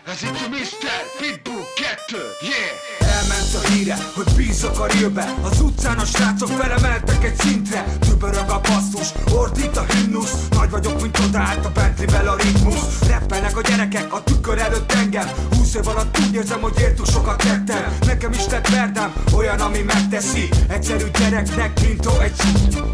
Ez itt a Mr. Pitbull 2, Elment a híre, hogy bízok a realbe. Az utcán a srácok felemeltek egy szintre. Tübörög a basszus, ordít a himnusz. Nagy vagyok, mint odaállt a Bentleyvel a ritmus. Rappelnek a gyerekek a tükör előtt engem. 20 év alatt úgy érzem, hogy értük sokat tettem. Nekem is lett verdám, olyan ami megteszi. Egyszerű gyereknek mintó egy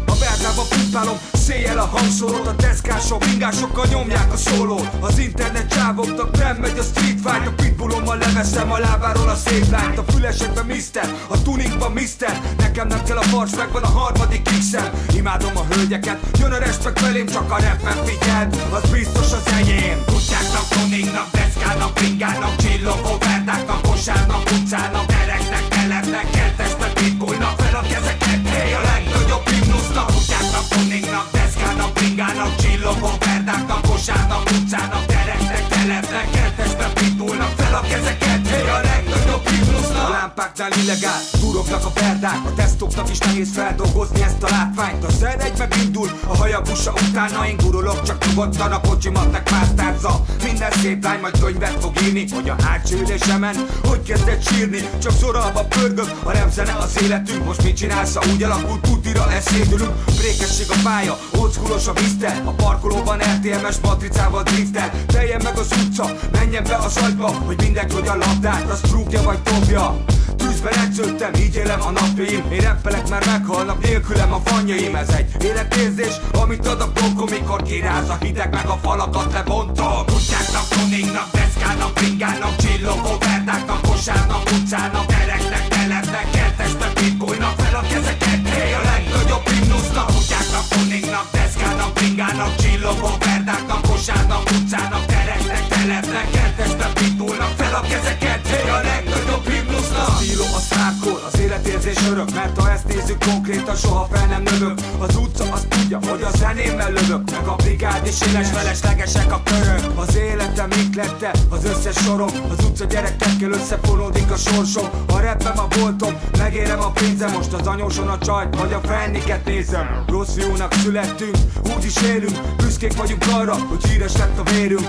a verdába pumpálom, széjjel a hangsorot. A deszkások, ringásokkal nyomják a szólót. Az internet csávoknak nem megy a street fight. A pitbullommal leveszem a lábáról a szép lányt. A fülesekben mister, a tuningban mister. Nekem nem kell a fars, megvan a harmadik X-em. Imádom a hölgyeket, jön a respekt felém, csak a rapben figyeld, az biztos az enyém. Kutyáknak, tuningnak, deszkának, ringának, csillogó verdáknak, kosárnak, utcának, gyereknek, telepnek, kertesnek, pitbullnak fel a kezeket, hey, a legnagyobb himnusznak. Kutyáknak, tuningnak, deszkának, ringának, csillogó verdáknak, kosárnak, utcának, gyereknek, telepnek, kertesnek, pitbullnak fel a kezeket, hey, a legnagyobb himnusznak. A lámpáknál illegál, durognak a verdák. A tesztoknak is nehéz feldolgozni ezt a látványt. A zen egy megindul, a Hayabusa utána én gurulok, csak nyugodtan a kocsimat megpásztázza. Minden szép lány majd könyvet fog írni, hogy a hátsó ülésemen hogy kezdett sírni. Csak zoralba pörgök, a remzene az életünk. Most mit csinálsz, ha úgy alakult, tutira leszédülünk. Brékesség a pálya, oldschoolos a mister. A parkolóban RTMS matricával driftel. Teljen meg az utca, menjen be az agyba, hogy mindenki hogy a labdát, az trúkja vagy dobja. Tűzben edződtem, így élem a napjaim. Én rappelek, már meghalnak nélkülem a fannyaim. Ez egy életérzés, amit ad a blokkon, mikor kiráz a hideg, meg a falakat lebontom. Kutyáknak, tuningnak, deszkának, ringának, csillogó verdáknak, kosárnak, utcának, gyereknek, telepnek, kertesnek, pitbullnak fel a kezeket, hey, a legnagyobb himnusznak. Kutyáknak, tuningnak, deszkának, ringának, csillogó verdáknak, kosárnak, utcának, gyereknek, telepnek, kertesnek, pitbullnak fel a kezeket, hey, a legnagyobb himnusznak. A stíló a sztrákkor, az életérzés örök, mert ha ezt nézzük konkrétan, soha fel nem növök. Az utca azt tudja, hogy a zenémmel lövök, meg a brigád és éles feleslegesek a körök. Az életem iklette, az összes sorom, az utca gyerekekkel összefonódik a sorsom. A rappem a boltom, megérem a pénzem, most az anyóson a csajt, vagy a fenniket nézem. Rossz fiúnak születtünk, úgy is élünk, büszkék vagyunk arra, hogy híres lett a vérünk.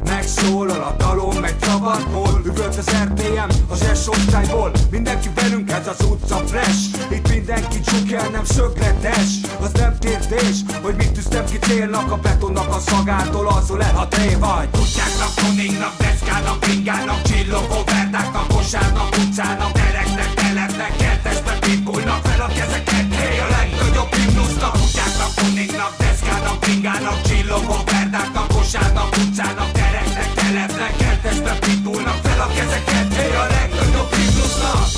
Megszólal a dalom, meg szabadból, üvölt az RTM, az S-osztályból. Mindenki velünk, ez az utca flash. Itt mindenki dzsukel, nem szögletes. Az nem kérdés, hogy mit tűztem ki célnak. A betonnak a szagától azol el, ha te vagy. Kutyáknak, tuningnak, deszkának, ringának, csillogó verdáknak, kosárnak, utcának, gyereknek, telepnek, kertesnek, pitbullnak fel a kezeket, hey, a legnagyobb himnusznak. Kutyáknak, tuningnak, deszkának, ringának, csillogó verdáknak, kosárnak, utcának, gyereknek, telepnek, kertesnek, pitbullnak fel a kezeket, hey, a legnagyobb himnusznak.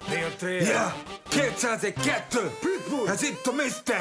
Real trail, yeah, 202 Pitbull, ez itt a Mr.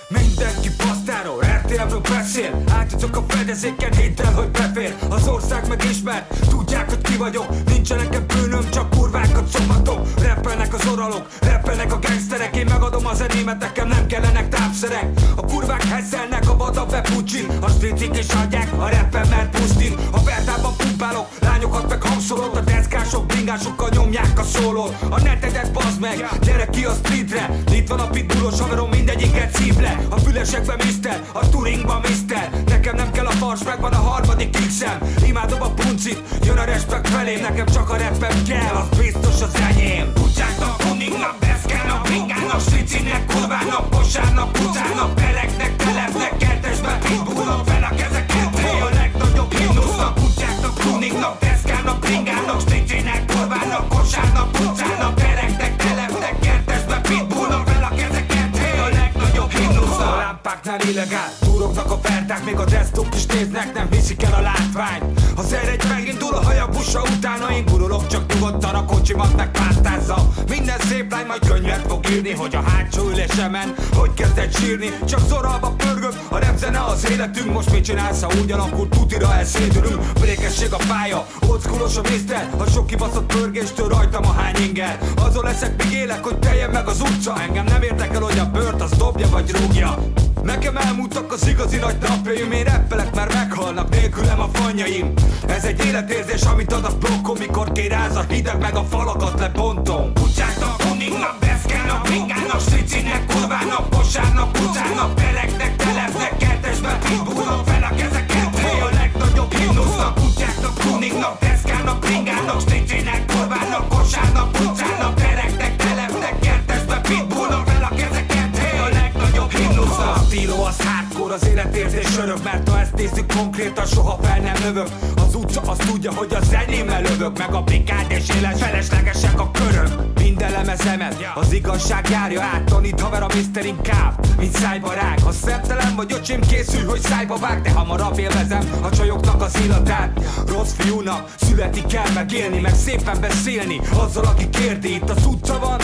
Mindenki pasztáról, RTM-ről beszél. Átjutok a fedezéken, hidd el, hogy befér. Az ország megismer, tudják, hogy ki vagyok. Nincsen nekem bűnöm, csak kurvákat szopatok. Rappelnek az orralok, rappelnek a gangsterek. Én megadom a zenémet, nekem nem kellenek tápszerek. A kurvák hesszelnek, a vada bepucsin. A streetik is adják, a rappen mert pusztin. A verdában pumpálok, lányokat meg hangszorot. A deszkások, bringásokkal nyomják a szólót. A netedet bazd meg, gyere ki a streetre. Itt van a pitbullos haverom, mindegyiket szív le. A fülesekben mister, a turingban mister. Nekem nem kell a fars, megvan a harmadik X-em. Imádom a puncit, jön a respekt felém. Nekem csak a rappem kell, az biztos az enyém. Kutyáknak, tuningnak, deszkának, ringának, stricinek, kurvának, kosárnak, utcának, gyereknek, telepnek, kertesben, pitbullnak fel a kezeket, hey, a legnagyobb himnusznak. Kutyáknak, tuningnak, deszkának, ringának, stricinek, kurvának, kosárnak, utcának, gyereknek, telepnek, kertesben, pitbullnak fel a kezeket, hey, a legnagyobb himnusznak. A lámpák bárknál illegál. Túrognak a ferták, még a desktop is néznek, nem hiszik el a látványt. Az R1 megindul a Hayabusa utána, én gurulok csak nyugodtan a kocsimat megpásztázza. Minden szép lány majd könyvet fog írni, hogy a hátsó ülésemen hogy kezdett sírni. Csak zoralba pörgök, a repzene az életünk. Most mit csinálsz, ha úgy alakul, tutira elszédülünk. Brékesség a pálya, oldschoolos a miszter. A sok kibaszott pörgéstől rajtam a hány inger. Azon leszek, míg élek, hogy teljen meg az utca. Engem nem érdekel, hogy a bört az dobja vagy rúgja. Nekem elmúltak az igazi nagy napjaim. Én rappelek, mert meghalnak nélkülem a fanjaim. Ez egy életérzés, amit ad a blokkon, mikor kiráz a hideg, meg a falakat lebontom. Kutyáknak, huningnak, deszkának, pingának, stricinek, kurvának, posárnak, kutyának, teleknek, telepnek, kertesben pitbullnak fel a kezeket. Hey, a legnagyobb himnusznak. Kutyáknak, huningnak, deszkának, pingának, stricinek, kurvának, posárnak, kutyának, teleknek, telepnek, kertesben pitbullnak fel a kezeket. Hey, a legnagyobb himnusznak. A stíló az hardcore, az életérzés örök, mert ha ezt nézzük konkrétan, soha fel nem lövök. Az utca azt tudja, hogy az enyémmel lövök, meg a brigád és éles, feleslegesek a körök. Minden lemezemet az igazság járja át. Tanít haver a Mr. inkább, mint szájbarák. Ha szemtelen vagy öcsém, készül, hogy szájba vág. De hamarabb élvezem a csajoknak az illatát. Rossz fiúnak születni kell megélni, meg szépen beszélni azzal, aki kérdi. Itt az utca van,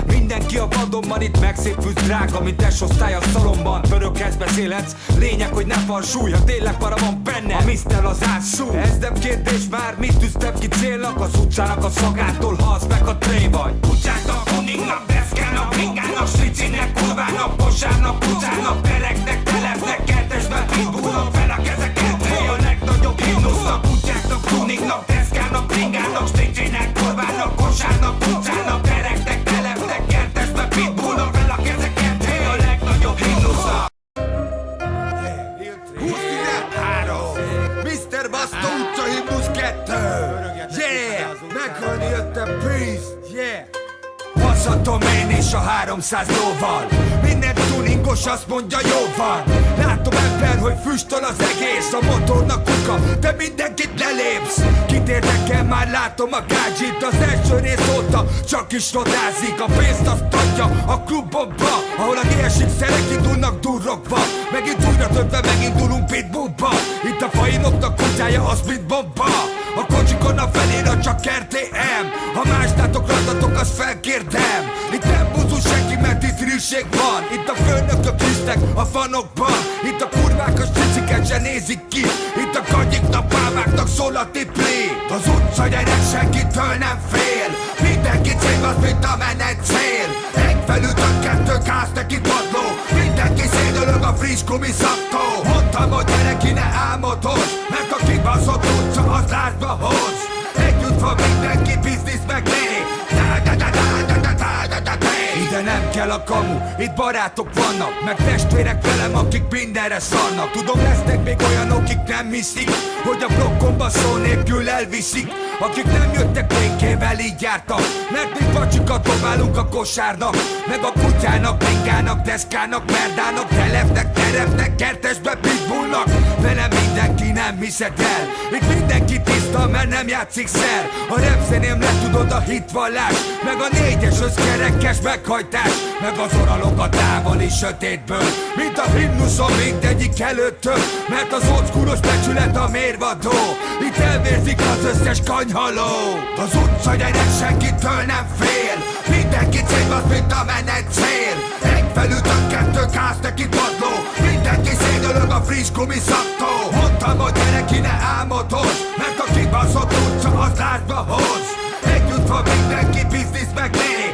mindenki a vadonban. Itt megszépülsz drága, mint S-osztály a szalomban. Pörökhez beszélhetsz, lényeg, hogy ne farsulj. Ha tényleg para van benne, a Mr. az átszúr. Ez nem kérdés már, mit tűztem ki célnak? Az utcának a szagától, ha az meg a tré vagy. Kutyáknak, huningnak, deszkának, pingának, stricinek, kurvának, posárnak, kutyának, teleknek, telepnek, kertesben pitbullnak fel a kezeket. Hey, a legnagyobb himnusznak. Kutyáknak, huningnak, deszkának, pingának, stricinek, kurvának, posárnak, kutyának, teleknek, telepnek, kertesben pitbullnak fel a kezeket. Hey, a legnagyobb himnusznak. Mr. Basta utca himnusz 2. Yeah! Meghalni jöttem, peace! Yeah! Hozhatom én is a 300 lóval. Minden tuningos azt mondja, jó van. Látom ember, hogy füstöl az egész. A motornak kuka, de mindenkit lelépsz. Kit érdekel, már látom a gágyit. Az első rész óta csak is rodázik. A pénzt azt adja a klubokba, ahol a GSX-szerek indulnak durrokba. Megint újra többen megindulunk pitbullba. Itt a fainoknak kutyája az mint bomba. A kocsikon a felira csak RTM. Ha más látok rajtatok, azt felkérdem. Itt nem buzul senki, mert itt rírség van. Itt a főnökök hisznek a fanokban. Itt a kurvák a striciket se nézik ki. Itt a kagyiknak, pálmáknak szól a tipli. Az utca gyerek senkitől nem fél. Mindenki cél az, mint a menet cél. Egy felütött, kettő kász, neki padló. Mindenki szédölög a friss gumiszaktó. Mondtam, hogy gyere, ne álmodhoz, mert a kibaszott utca az lázba hoz. Együtt van mindenki, biznisz meg léni. Ide nem kell a kamu, itt barátok vannak, meg testvérek velem, akik mindenre szarnak. Tudom, lesznek még olyanok, akik nem hiszik, hogy a blokkomba szó nélkül elviszik. Akik nem jöttek békével, így jártak, mert mi pacsikat dobálunk a kosárnak. Meg a kutyának, pingának, deszkának, merdának, telepnek, terepnek, kertesbe pitbullnak. Velem mindenki nem hiszed el, itt mindenki tiszta, mert nem játszik szer. A repzeném letudod a hitvallás, meg a négyes összkerekes meghajtás, meg az oralok a távoli sötétből, mint a himnuszon mindegyik előttől. Mert az oldschoolos becsület a mérvadó, itt elvérzik az összes kanyhaló. Az utca gyerek senkitől nem fél, mindenki cél az, mint a menet cél. Egy felütött, kettő kász, neki padló. Mindenki szédölög a friss gumiszaktó. Mondtam, hogy gyere, ne álmodhoz, mert a kibaszott utca az lázba hoz. Együtt van mindenki, biznisz meg léni.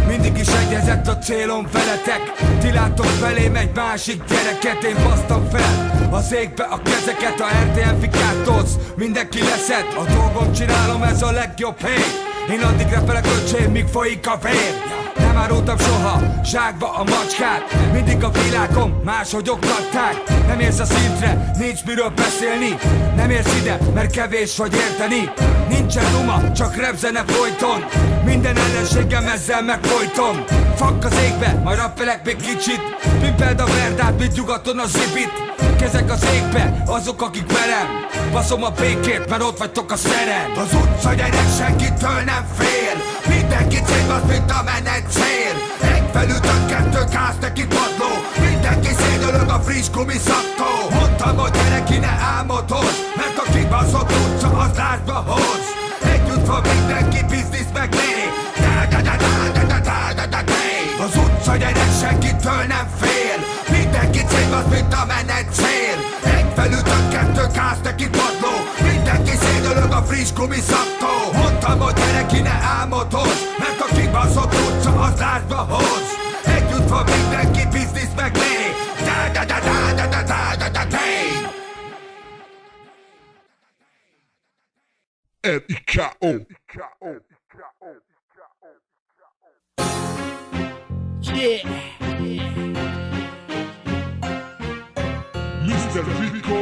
Mindig is egyezett a célom veletek. Ti látok felém egy másik gyereket. Én basztam fel az égbe a kezeket. A RTM fikát tolsz, mindenki leszed. A dolgom csinálom, ez a legjobb hely. Én addig repelek öcsém, míg folyik a vér. Nem árultam soha zsákba a macskát. Mindig a világom máshogy oktatták. Nem érsz a szintre, nincs miről beszélni. Nem érsz ide, mert kevés vagy érteni. Nincsen duma, csak repzene folyton. Minden ellenségem ezzel megfojtom. Fakk az égbe, majd rappelek még kicsit. Pimpeld a verdát, mint nyugaton a zibit. Kezek az égbe, azok akik velem. Baszom a békét, mert ott vagytok a szerem. Az utca gyerek senkitől nem fél. Mindenki célbasz, mint a menet cél. Egy felütött, kettő kász, neki padló. Mindenki szédülög a friss gumiszaktó. Mondtam, hogy gyere ki, ne álmodhoz, mert a kibaszott utca az lázba hoz. Együtt van mindenki, biznisz meg léni. Az utca gyerek senkitől nem fél. Mindenki célbasz, mint a menet cél. Egy felütött, kettő kász, neki padló. Mindenki szédülög a friss gumiszaktó. Mondtam, hogy gyere ki, ne álmodhoz, mert a kibaszott utca az lázba hoz. Együtt van mindenki, biznisz meg léni. M.I.K.O. Yeah. Mr. Rico.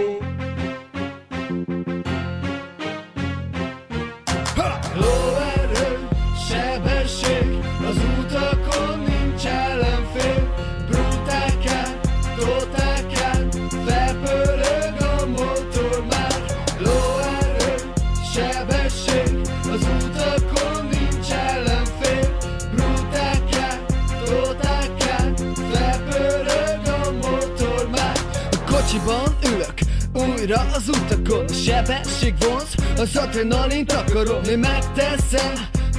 Lóerő, sebesség, az utakon nincs ellenfél. Brutákán, totálkán, felpörög a motor már. Lóerő, sebesség, az utakon nincs ellenfél. Brutákán, totálkán, felpörög a motor már. A kocsiban ülök, újra az utakon. A sebesség vonz, az adrenalint akarom. Én megteszem,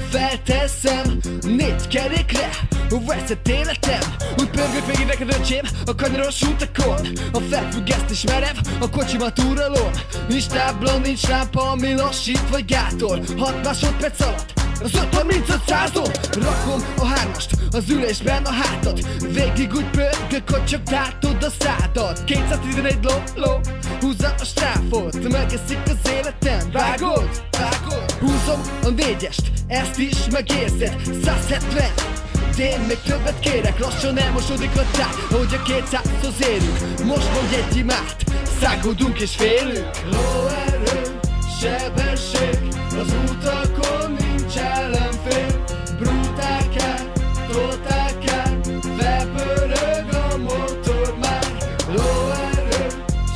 felteszem, 4 kerékre veszett életem. Úgy pörgök végig neked öcsém a kanyaros utakon. A felfüggesztés merev, a kocsimat uralom. Nincs tábla, nincs lámpa, ami lassít vagy gátol. 6 másodperc alatt az 5-35-százon rakom a 3-ast az ülésben a hátad. Végig úgy pörgök, hogy csak tátod a szádat. 211 ló, húzza a stráfot. Megeszik az életem, vágod? Húzom a 4-est, ezt is megérzed. 170, de én még többet kérek. Lassan elmosódik a tár, ahogy a 200-hoz érünk. Most mondj egy imát, szágódunk és félünk. Lóerő, sebesség, az utakon nincs ellenfél. Brutákán, totálkán, felpörög a motor már. Lóerő,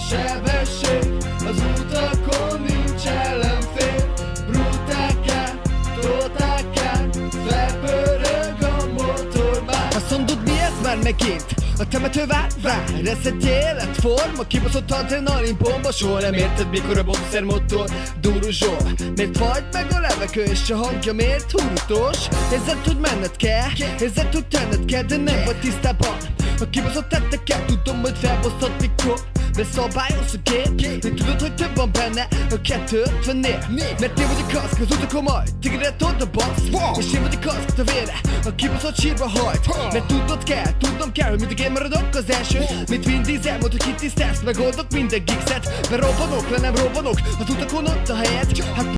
sebesség, az utakon nincs ellenfél. Brutákán, totálkán, felpörög a motor már. Azt mondod, mi ez már megint? A temető vár, ez egy életforma. Kibaszott adrenalin bomba. Soha nem érted, mikor a boxer motor duruzsol. Miért fagy meg a levegő és a hangja miért hurutós? Érzed, hogy menned kell, érzed, hogy tenned kell, de nem vagy tisztában a kibaszott tettekkel. Tudom, hogy felbosszad mikor beszabályoz a gép. Én tudod, hogy több van benne a 250-nél. Mert én vagyok az utakon majd tigedet oda basz. És én vagyok az a vére a kibaszott sírba hajt. Mert tudnom kell, hogy mindig én maradok az első. Mint Vin Diesel, mondd, hogy kitisztelsz, megoldok minden gigszet. Mert robbanok, le nem robbanok, az utakon ott a helyed. Hát